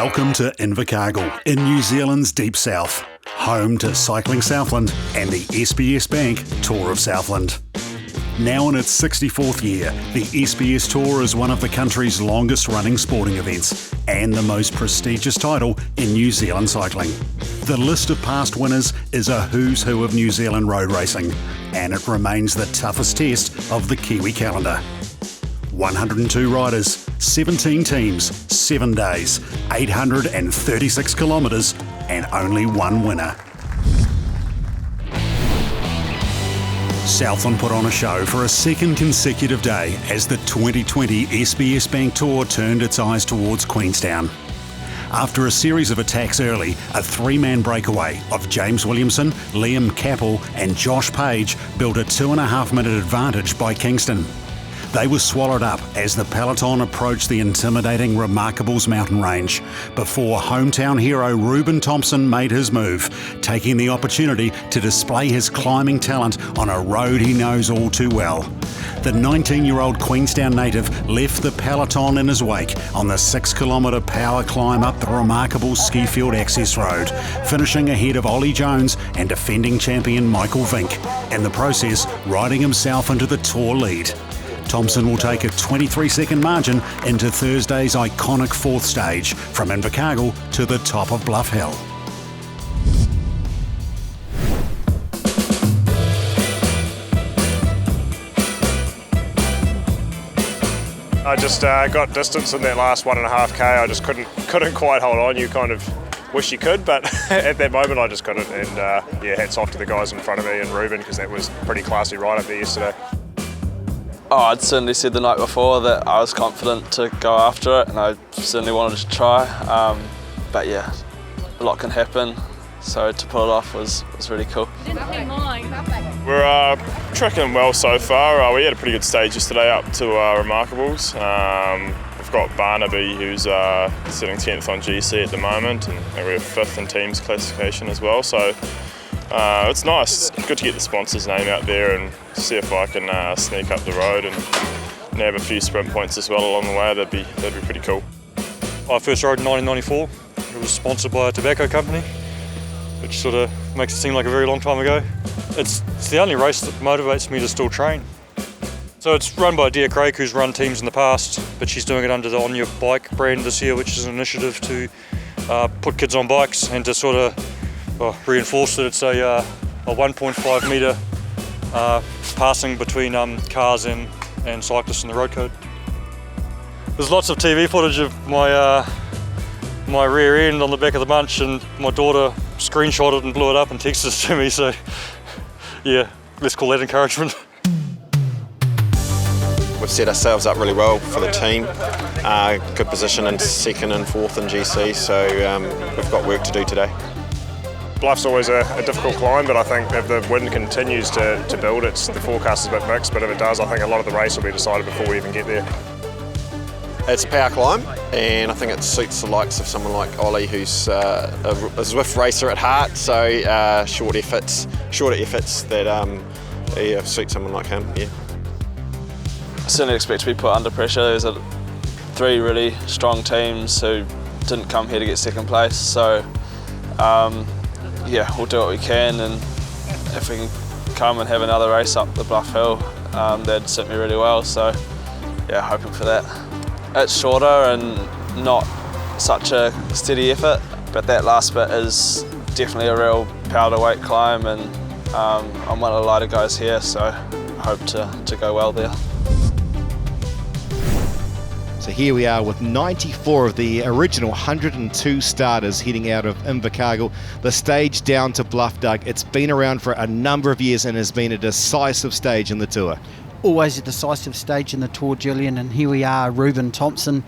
Welcome to Invercargill in New Zealand's deep south, home to Cycling Southland and the SBS Bank Tour of Southland. Now in its 64th year, the SBS Tour is one of the country's longest running sporting events and the most prestigious title in New Zealand cycling. The list of past winners is a who's who of New Zealand road racing, and it remains the toughest test of the Kiwi calendar. 102 riders, 17 teams, 7 days, 836 kilometres and only one winner. Southland put on a show for a second consecutive day as the 2020 SBS Bank Tour turned its eyes towards Queenstown. After a series of attacks early, a three-man breakaway of James Williamson, Liam Capel and Josh Page built a 2.5-minute advantage by Kingston. They were swallowed up as the peloton approached the intimidating Remarkables mountain range before hometown hero Reuben Thompson made his move, taking the opportunity to display his climbing talent on a road he knows all too well. The 19-year-old Queenstown native left the peloton in his wake on the 6-kilometre power climb up the Remarkables ski field access road, finishing ahead of Ollie Jones and defending champion Michael Vink, in the process riding himself into the Tour lead. Thompson will take a 23-second margin into Thursday's iconic fourth stage from Invercargill to the top of Bluff Hill. I just got distance in that last 1.5k. I just couldn't quite hold on. You kind of wish you could, but at that moment I just couldn't. And hats off to the guys in front of me and Reuben, because that was a pretty classy ride up there yesterday. I'd certainly said the night before that I was confident to go after it, and I certainly wanted to try. But yeah, a lot can happen, so to pull it off was really cool. We're tracking well so far. We had a pretty good stage yesterday up to Remarkables. We've got Barnaby, who's sitting 10th on GC at the moment, and we're 5th in teams classification as well. So it's nice. It's good to get the sponsor's name out there and see if I can sneak up the road and nab a few sprint points as well along the way. That'd be pretty cool. I first rode in 1994. It was sponsored by a tobacco company, which sort of makes it seem like a very long time ago. It's the only race that motivates me to still train. So it's run by Dear Craig, who's run teams in the past, but she's doing it under the On Your Bike brand this year, which is an initiative to put kids on bikes and to sort of reinforce that it's a 1.5 metre passing between cars and cyclists in the road code. There's lots of TV footage of my rear end on the back of the bunch, and my daughter screenshot it and blew it up and texted it to me, so yeah, let's call that encouragement. We've set ourselves up really well for the team. Good position in 2nd and 4th in GC, so we've got work to do today. Bluff's always a difficult climb, but I think if the wind continues to build, the forecast is a bit mixed, but if it does, I think a lot of the race will be decided before we even get there. It's a power climb, and I think it suits the likes of someone like Ollie, who's a Zwift racer at heart, so shorter efforts that suit someone like him, yeah. I certainly expect to be put under pressure. There's 3 really strong teams who didn't come here to get second place, so yeah, we'll do what we can, and if we can come and have another race up the Bluff Hill, that'd suit me really well, so yeah, hoping for that. It's shorter and not such a steady effort, but that last bit is definitely a real power to weight climb, and I'm one of the lighter guys here, so I hope to go well there. So here we are with 94 of the original 102 starters heading out of Invercargill. The stage down to Bluff, Doug. It's been around for a number of years and has been a decisive stage in the Tour. Always a decisive stage in the Tour, Julian, and here we are, Reuben Thompson.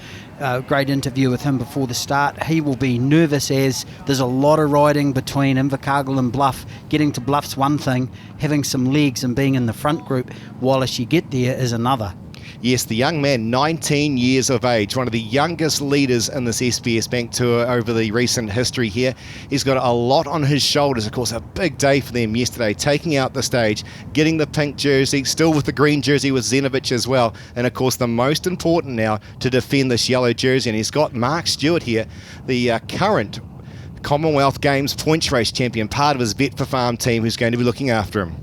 Great interview with him before the start. He will be nervous as there's a lot of riding between Invercargill and Bluff. Getting to Bluff's one thing, having some legs and being in the front group while as you get there is another. Yes, the young man, 19 years of age, one of the youngest leaders in this SBS Bank Tour over the recent history here. He's got a lot on his shoulders. Of course, a big day for them yesterday, taking out the stage, getting the pink jersey, still with the green jersey with Zenovic as well. And of course, the most important now to defend this yellow jersey. And he's got Mark Stewart here, the current Commonwealth Games points race champion, part of his Vet for Farm team, who's going to be looking after him.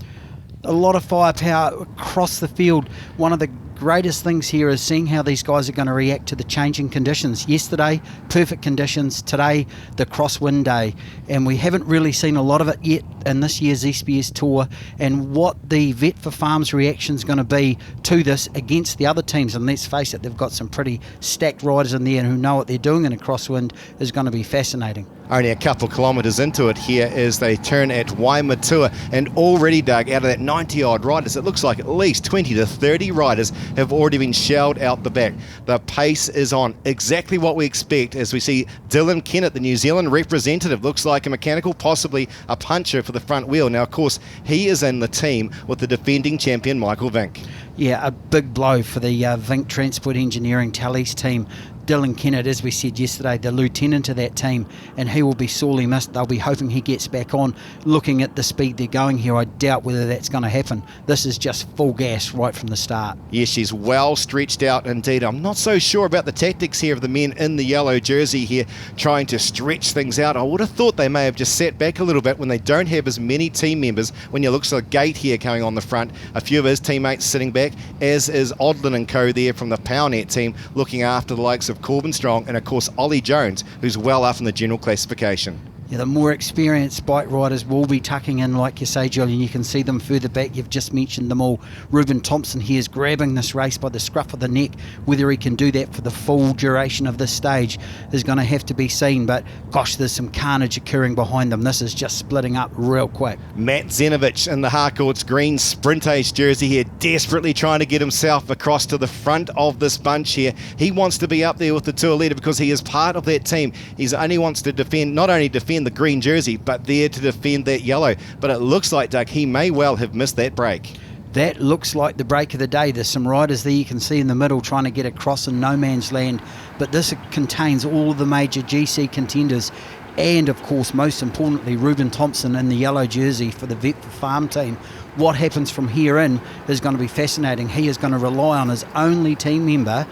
A lot of firepower across the field. One of the greatest things here is seeing how these guys are going to react to the changing conditions. Yesterday, perfect conditions. Today, the crosswind day. And we haven't really seen a lot of it yet in this year's SBS Tour, and what the Vet for Farm's reaction is going to be to this against the other teams. And let's face it, they've got some pretty stacked riders in there who know what they're doing in a crosswind is going to be fascinating. Only a couple of kilometres into it here as they turn at Waimatua, and already, Doug, out of that 90 odd riders, it looks like at least 20 to 30 riders have already been shelled out the back. The pace is on, exactly what we expect as we see Dylan Kennett, the New Zealand representative, looks like a mechanical, possibly a puncher for the front wheel. Now, of course, he is in the team with the defending champion Michael Vink. Yeah, a big blow for the Vink Transport Engineering Tallies team. Dylan Kennett, as we said yesterday, the lieutenant of that team, and he will be sorely missed. They'll be hoping he gets back on. Looking at the speed they're going here, I doubt whether that's going to happen. This is just full gas right from the start. Yes, she's well stretched out indeed. I'm not so sure about the tactics here of the men in the yellow jersey here trying to stretch things out. I would have thought they may have just sat back a little bit when they don't have as many team members. When you look at Gate here coming on the front, a few of his teammates sitting back, as is Odlin and co there from the Powernet team, looking after the likes of Corbin Strong and of course Ollie Jones, who's well up in the general classification. Yeah, the more experienced bike riders will be tucking in, like you say, Julian. You can see them further back. You've just mentioned them all. Reuben Thompson here is grabbing this race by the scruff of the neck. Whether he can do that for the full duration of this stage is going to have to be seen. But gosh, there's some carnage occurring behind them. This is just splitting up real quick. Matt Zenovic in the Harcourt's green Sprint Ace jersey here, desperately trying to get himself across to the front of this bunch here. He wants to be up there with the tour leader because he is part of that team. He only wants to defend, not only defend the green jersey, but there to defend that yellow. But it looks like, Doug, he may well have missed that break. That looks like the break of the day. There's some riders there you can see in the middle trying to get across in no man's land. But this contains all of the major GC contenders. And, of course, most importantly, Reuben Thompson in the yellow jersey for the Vet for Farm team. What happens from here in is going to be fascinating. He is going to rely on his only team member,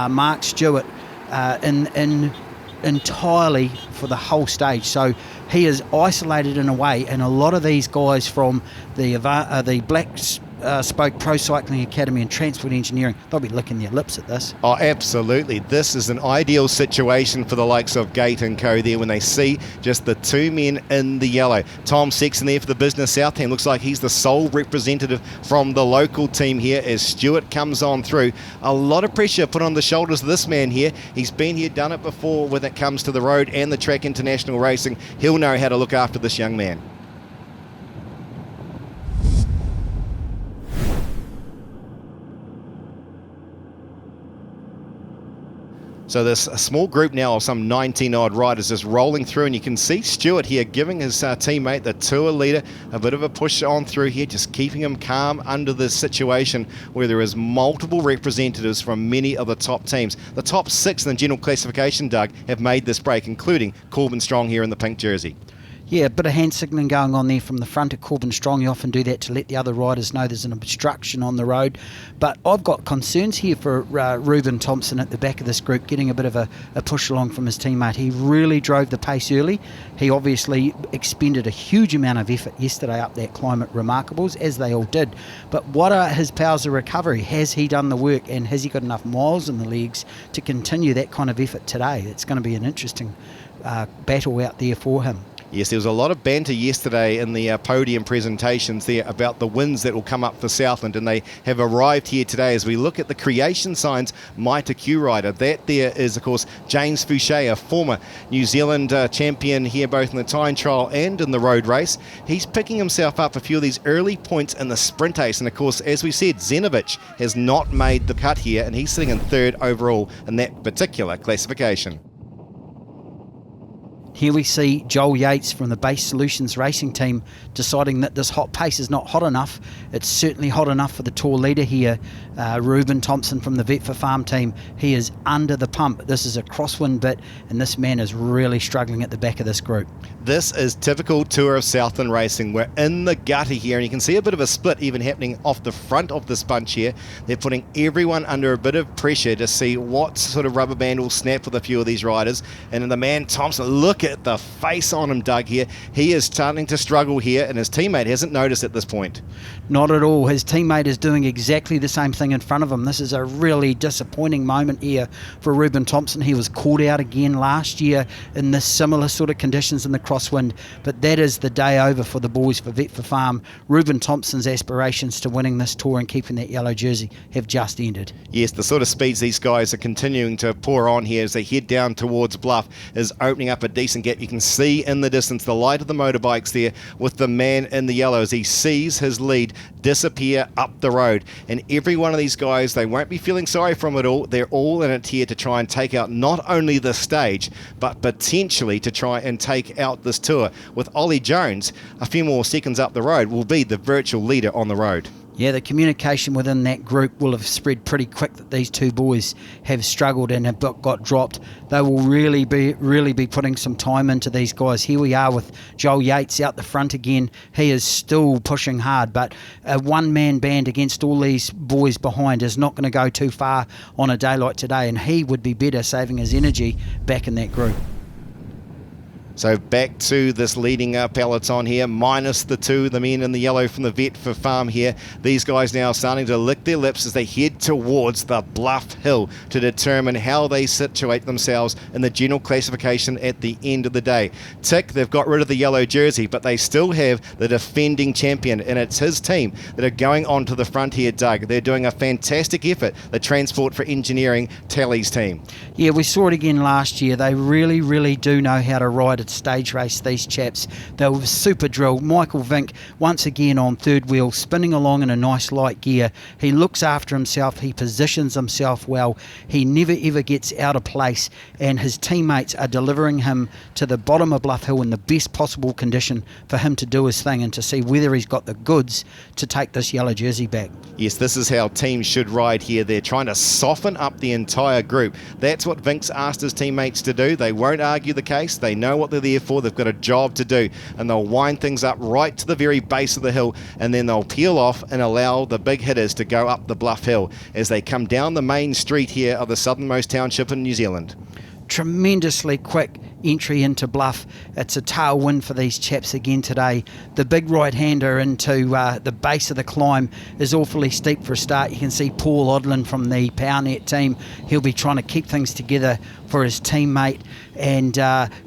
Mark Stewart, entirely for the whole stage. So he is isolated in a way, and a lot of these guys from the Black Spoke Pro Cycling Academy and Transport Engineering, they'll be licking their lips at this. Oh, absolutely. This is an ideal situation for the likes of Gate and co there when they see just the two men in the yellow. Tom Sexton there for the Business South team. Looks like he's the sole representative from the local team here as Stewart comes on through. A lot of pressure put on the shoulders of this man here. He's been here, done it before when it comes to the road and the track international racing. He'll know how to look after this young man. So there's a small group now of some 19 odd riders just rolling through, and you can see Stewart here giving his teammate, the tour leader, a bit of a push on through here, just keeping him calm under this situation where there is multiple representatives from many of the top teams. The top 6 in the general classification, Doug, have made this break, including Corbin Strong here in the pink jersey. Yeah, a bit of hand signalling going on there from the front of Corbin Strong. You often do that to let the other riders know there's an obstruction on the road. But I've got concerns here for Reuben Thompson at the back of this group, getting a bit of a push along from his teammate. He really drove the pace early. He obviously expended a huge amount of effort yesterday up that Climate Remarkables, as they all did. But what are his powers of recovery? Has he done the work, and has he got enough miles in the legs to continue that kind of effort today? It's going to be an interesting battle out there for him. Yes, there was a lot of banter yesterday in the podium presentations there about the wins that will come up for Southland, and they have arrived here today as we look at the Creation Signs Mitre Q rider. That there is, of course, James Fouché, a former New Zealand champion here both in the time trial and in the road race. He's picking himself up a few of these early points in the Sprint Ace, and of course, as we said, Zenovic has not made the cut here, and he's sitting in 3rd overall in that particular classification. Here we see Joel Yates from the Base Solutions Racing Team deciding that this hot pace is not hot enough. It's certainly hot enough for the Tour leader here, Reuben Thompson from the Vet for Farm team. He is under the pump. This is a crosswind bit, and this man is really struggling at the back of this group. This is typical Tour of Southland racing. We're in the gutter here, and you can see a bit of a split even happening off the front of this bunch here. They're putting everyone under a bit of pressure to see what sort of rubber band will snap with a few of these riders. And then the man Thompson, look at the face on him, Doug, here. He is starting to struggle here, and his teammate hasn't noticed at this point. Not at all. His teammate is doing exactly the same thing in front of him. This is a really disappointing moment here for Reuben Thompson. He was caught out again last year in this similar sort of conditions in the crosswind, but that is the day over for the boys for Vet for Farm. Reuben Thompson's aspirations to winning this tour and keeping that yellow jersey have just ended. Yes, the sort of speeds these guys are continuing to pour on here as they head down towards Bluff is opening up a decent gap. You can see in the distance the light of the motorbikes there with the man in the yellow as he sees his lead disappear up the road. And every one of these guys, they won't be feeling sorry from it all. They're all in it here to try and take out not only the stage, but potentially to try and take out this tour. With Ollie Jones, a few more seconds up the road, will be the virtual leader on the road. Yeah, the communication within that group will have spread pretty quick that these two boys have struggled and have got dropped. They will really be putting some time into these guys. Here we are with Joel Yates out the front again. He is still pushing hard, but a one-man band against all these boys behind is not going to go too far on a day like today, and he would be better saving his energy back in that group. So back to this leading peloton here, minus the two, the men in the yellow from the Vet for Farm here. These guys now starting to lick their lips as they head towards the Bluff Hill to determine how they situate themselves in the general classification at the end of the day. Tick, they've got rid of the yellow jersey, but they still have the defending champion, and it's his team that are going on to the front here, Doug. They're doing a fantastic effort, the Transport for Engineering Tally's team. Yeah, we saw it again last year. They really do know how to ride a stage race, these chaps. They were super drilled. Michael Vink once again on third wheel, spinning along in a nice light gear. He looks after himself, he positions himself well, he never ever gets out of place, and his teammates are delivering him to the bottom of Bluff Hill in the best possible condition for him to do his thing and to see whether he's got the goods to take this yellow jersey back. Yes, this is how teams should ride here. They're trying to soften up the entire group. That's what Vink's asked his teammates to do. They won't argue the case. They know what they're there for. They've got a job to do, and they'll wind things up right to the very base of the hill, and then they'll peel off and allow the big hitters to go up the Bluff Hill as they come down the main street here of the southernmost township in New Zealand. Tremendously quick entry into Bluff. It's a tailwind for these chaps again today. The big right-hander into the base of the climb is awfully steep for a start. You can see Paul Odlin from the PowerNet team. He'll be trying to keep things together for his teammate, and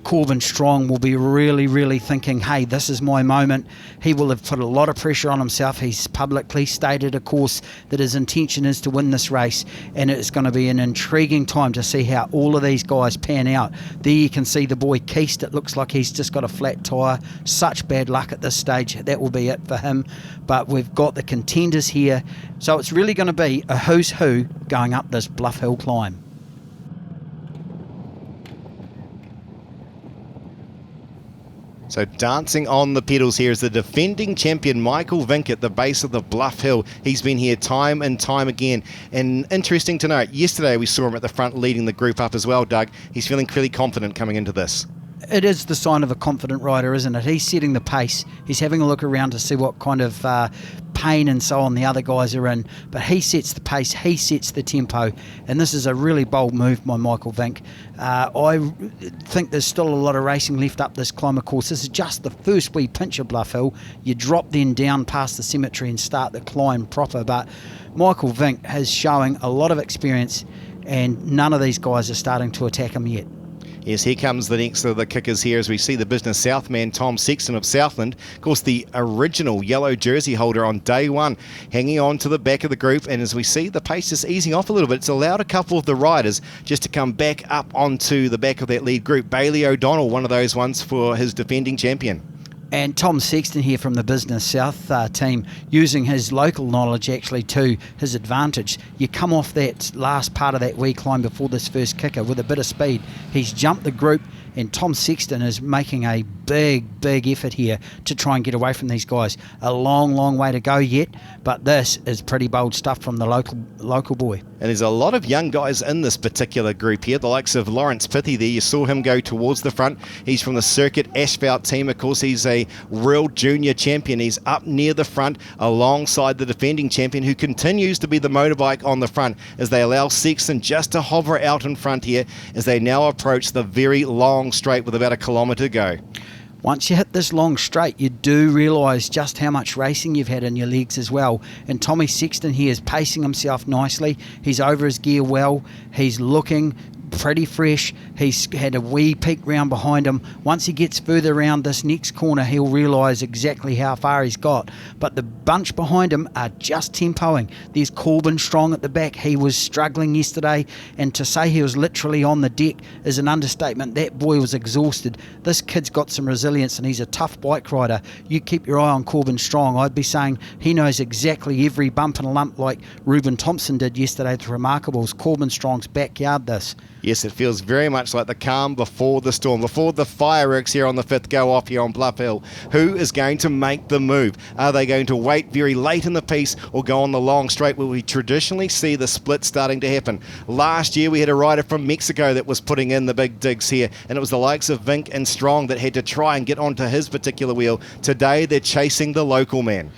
Corbin Strong will be really thinking, hey, this is my moment. He will have put a lot of pressure on himself. He's publicly stated, of course, that his intention is to win this race, and it's going to be an intriguing time to see how all of these guys pan out. There you can see the boy Keast. It looks like he's just got a flat tyre. Such bad luck at this stage. That will be it for him. But we've got the contenders here, so it's really going to be a who's who going up this Bluff Hill climb. So dancing on the pedals here is the defending champion Michael Vink at the base of the Bluff Hill. He's been here time and time again. And interesting to note, yesterday we saw him at the front leading the group up as well, Doug. He's feeling pretty confident coming into this. It is the sign of a confident rider, isn't it? He's setting the pace. He's having a look around to see what kind of pain and so on the other guys are in. But he sets the pace, he sets the tempo. And this is a really bold move by Michael Vink. I think there's still a lot of racing left up this climber course. This is just the first wee pinch of Bluff Hill. You drop then down past the cemetery and start the climb proper. But Michael Vink is showing a lot of experience, and none of these guys are starting to attack him yet. Yes, here comes the next of the kickers here as we see the Business South man, Tom Sexton of Southland. Of course, the original yellow jersey holder on day one, hanging on to the back of the group. And as we see, the pace is easing off a little bit. It's allowed a couple of the riders just to come back up onto the back of that lead group. Bailey O'Donnell, one of those ones for his defending champion. And Tom Sexton here from the Business South team, using his local knowledge actually to his advantage. You come off that last part of that wee climb before this first kicker with a bit of speed. He's jumped the group. and Tom Sexton is making a big effort here to try and get away from these guys. A long way to go yet, but this is pretty bold stuff from the local boy. And there's a lot of young guys in this particular group here. The likes of Lawrence Pithy there. You saw him go towards the front. He's from the Circuit Asphalt team. Of course, he's a real junior champion. He's up near the front alongside the defending champion, who continues to be the motorbike on the front as they allow Sexton just to hover out in front here as they now approach the very long straight with about a kilometre to go. Once you hit this long straight, you do realise just how much racing you've had in your legs as well. And Tommy Sexton here is pacing himself nicely. He's over his gear well. He's looking pretty fresh. He's had a wee peek round behind him. Once he gets further around this next corner, he'll realise exactly how far he's got. But the bunch behind him are just tempoing. There's Corbin Strong at the back. He was struggling yesterday, and to say he was literally on the deck is an understatement. That boy was exhausted. This kid's got some resilience, and he's a tough bike rider. You keep your eye on Corbin Strong. I'd be saying he knows exactly every bump and lump like Reuben Thompson did yesterday at the Remarkables. Corbin Strong's backyard this. Yes, it feels very much like the calm before the storm, before the fireworks here on the 5th go off here on Bluff Hill. Who is going to make the move? Are they going to wait very late in the piece or go on the long straight where we traditionally see the split starting to happen? Last year we had a rider from Mexico that was putting in the big digs here, and it was the likes of Vink and Strong that had to try and get onto his particular wheel. Today they're chasing the local man.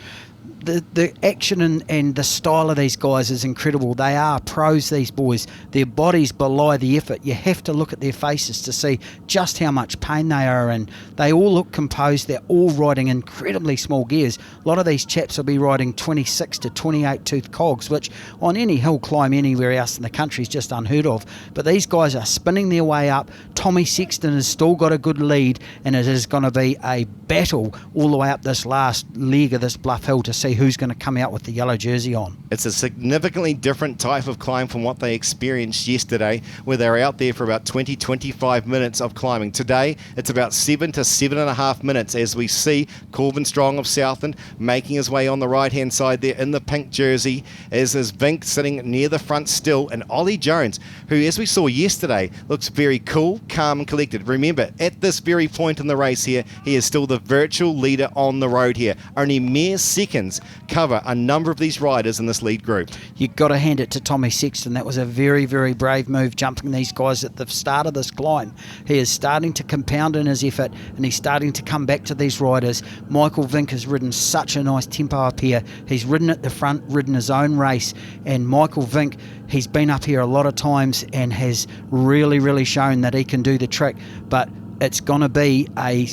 The action and the style of these guys is incredible. They are pros, these boys. Their bodies belie the effort. You have to look at their faces to see just how much pain they are in. They all look composed. They're all riding incredibly small gears. A lot of these chaps will be riding 26 to 28 tooth cogs, which on any hill climb anywhere else in the country is just unheard of. But these guys are spinning their way up. Tommy Sexton has still got a good lead, and it is going to be a battle all the way up this last leg of this Bluff Hill to see who's going to come out with the yellow jersey on. It's a significantly different type of climb from what they experienced yesterday, where they were out there for about 20-25 minutes of climbing. Today it's about 7 to 7.5 minutes as we see Corbin Strong of Southland making his way on the right hand side there in the pink jersey, as is Vink sitting near the front still, and Ollie Jones, who as we saw yesterday looks very cool, calm and collected. Remember, at this very point in the race here, he is still the virtual leader on the road here. Only mere seconds cover a number of these riders in this lead group. You've got to hand it to Tommy Sexton. That was a very brave move, jumping these guys at the start of this climb. He is starting to compound in his effort, and he's starting to come back to these riders. Michael Vink has ridden such a nice tempo up here. He's ridden at the front, ridden his own race, and Michael Vink, he's been up here a lot of times and has really shown that he can do the trick. But it's going to be a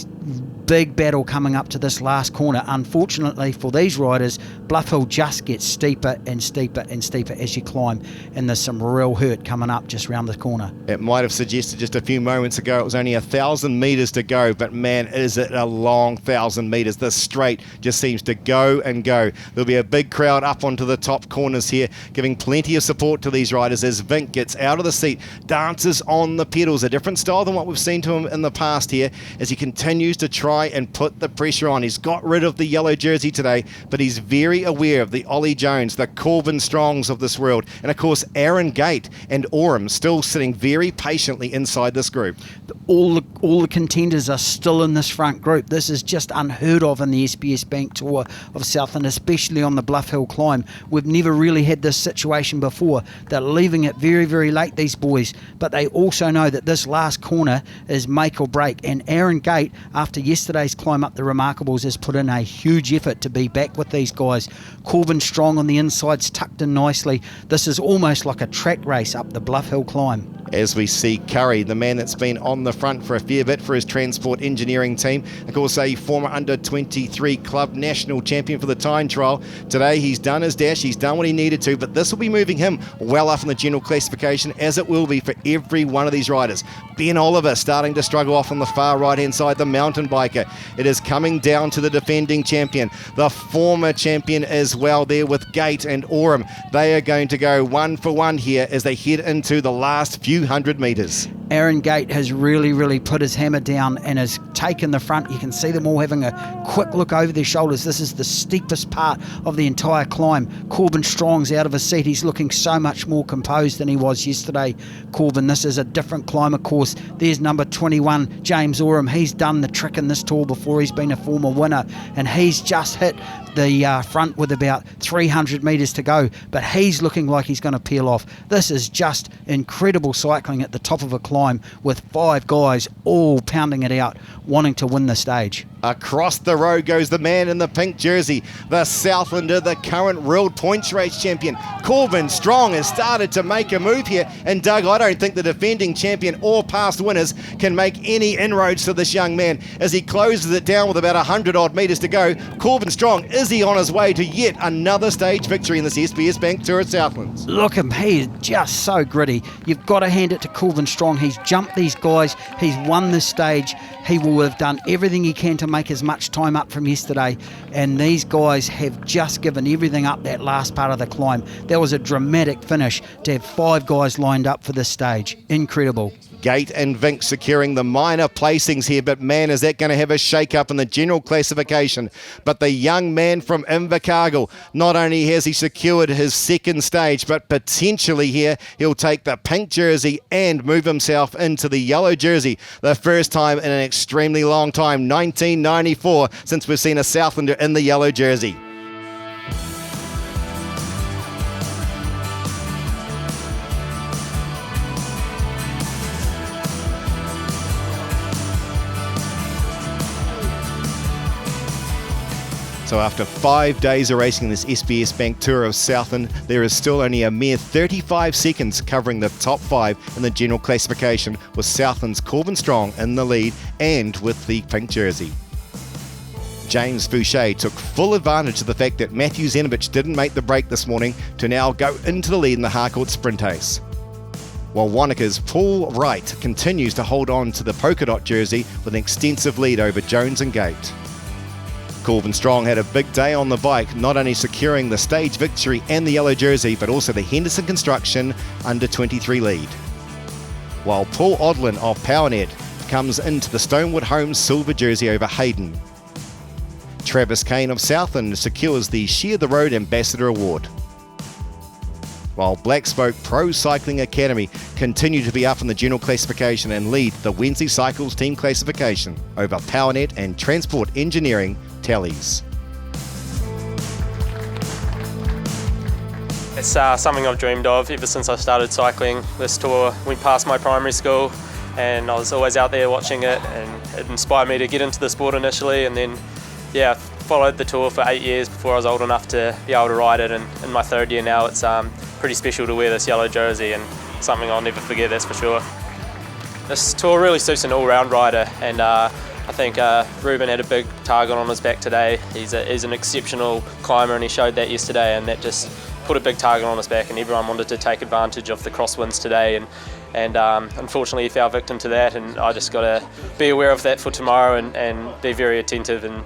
big battle coming up to this last corner. Unfortunately for these riders, Bluff Hill just gets steeper and steeper as you climb, and there's some real hurt coming up just round the corner. It might have suggested just a few moments ago it was only 1,000 metres to go, but man, is it a long 1,000 metres. This straight just seems to go and go. There'll be a big crowd up onto the top corners here, giving plenty of support to these riders as Vink gets out of the seat, dances on the pedals, a different style than what we've seen to him in the past here, as he continues to try and put the pressure on. He's got rid of the yellow jersey today, but he's very aware of the Ollie Jones, the Corbin Strongs of this world, and of course Aaron Gate and Oram still sitting very patiently inside this group. All the contenders are still in this front group. This is just unheard of in the SBS Bank Tour of Southland, especially on the Bluff Hill climb. We've never really had this situation before. They're leaving it very late, these boys, but they also know that this last corner is make or break, and Aaron Gate, after yesterday's climb up the Remarkables, has put in a huge effort to be back with these guys. Corbin Strong on the inside's tucked in nicely. This is almost like a track race up the Bluff Hill climb. As we see Curry, the man that's been on the front for a fair bit for his transport engineering team, of course a former under-23 club national champion for the time trial. Today he's done his dash, he's done what he needed to, but this will be moving him well up in the general classification, as it will be for every one of these riders. Ben Oliver starting to struggle off on the far right hand side, the mountain biker. It is coming down to the defending champion, the former champion as well there with Gate and Oram. They are going to go one for one here as they head into the last few hundred metres. Aaron Gate has really put his hammer down and has taken the front. You can see them all having a quick look over their shoulders. This is the steepest part of the entire climb. Corbin Strong's out of his seat. He's looking so much more composed than he was yesterday. Corbin, this is a different climb, of course. There's number 21, James Oram. He's done the trick in this tour before. He's been a former winner, and he's just hit the front with about 300 metres to go, but he's looking like he's going to peel off. This is just incredible cycling at the top of a climb with 5 guys all pounding it out, wanting to win the stage. Across the road goes the man in the pink jersey, the Southlander, the current world points race champion. Corbin Strong has started to make a move here, and Doug, I don't think the defending champion or past winners can make any inroads to this young man as he closes it down with about 100 odd metres to go. Corbin Strong, is he on his way to yet another stage victory in this SBS Bank Tour at Southlands? Look at him, he's just so gritty. You've got to hand it to Corbin Strong. He's jumped these guys, he's won this stage. He will have done everything he can to make as much time up from yesterday, and these guys have just given everything up that last part of the climb. That was a dramatic finish to have 5 guys lined up for this stage. Incredible. Gate and Vink securing the minor placings here, but man, is that going to have a shake-up in the general classification. But the young man from Invercargill, not only has he secured his second stage, but potentially here he'll take the pink jersey and move himself into the yellow jersey. The first time in an extremely long time, 1994, since we've seen a Southlander in the yellow jersey. So after 5 days of racing this SBS Bank Tour of Southland, there is still only a mere 35 seconds covering the top 5 in the general classification, with Southland's Corbin Strong in the lead and with the pink jersey. James Fouché took full advantage of the fact that Matthew Zenovich didn't make the break this morning to now go into the lead in the Harcourt Sprint Ace. While Wanaka's Paul Wright continues to hold on to the polka dot jersey with an extensive lead over Jones and Gate. Corbin Strong had a big day on the bike, not only securing the stage victory and the yellow jersey, but also the Henderson Construction under 23 lead. While Paul Odlin of PowerNet comes into the Stonewood Homes silver jersey over Hayden. Travis Kane of Southland secures the Share the Road Ambassador Award. While Black Spoke Pro Cycling Academy continue to be up in the general classification and lead the Wednesday Cycles team classification over PowerNet and Transport Engineering tallies. It's something I've dreamed of ever since I started cycling. This tour went past my primary school and I was always out there watching it, and it inspired me to get into the sport initially, and then followed the tour for 8 years before I was old enough to be able to ride it, and in my 3rd year now it's pretty special to wear this yellow jersey and something I'll never forget, that's for sure. This tour really suits an all-round rider, and I think Ruben had a big target on his back today. He's an exceptional climber, and he showed that yesterday, and that just put a big target on his back, and everyone wanted to take advantage of the crosswinds today, and unfortunately he fell victim to that, and I just got to be aware of that for tomorrow and be very attentive and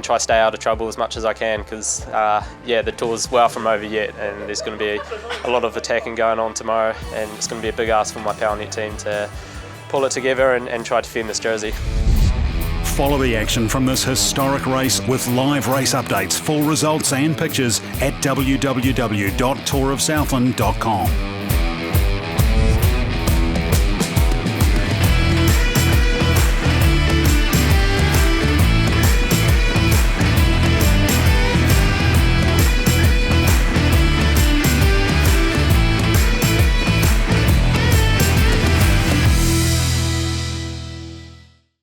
try to stay out of trouble as much as I can, because the tour's well from over yet, and there's going to be a lot of attacking going on tomorrow, and it's going to be a big ask for my PowerNet team to pull it together and try to defend this jersey. Follow the action from this historic race with live race updates, full results and pictures at www.tourofsouthland.com.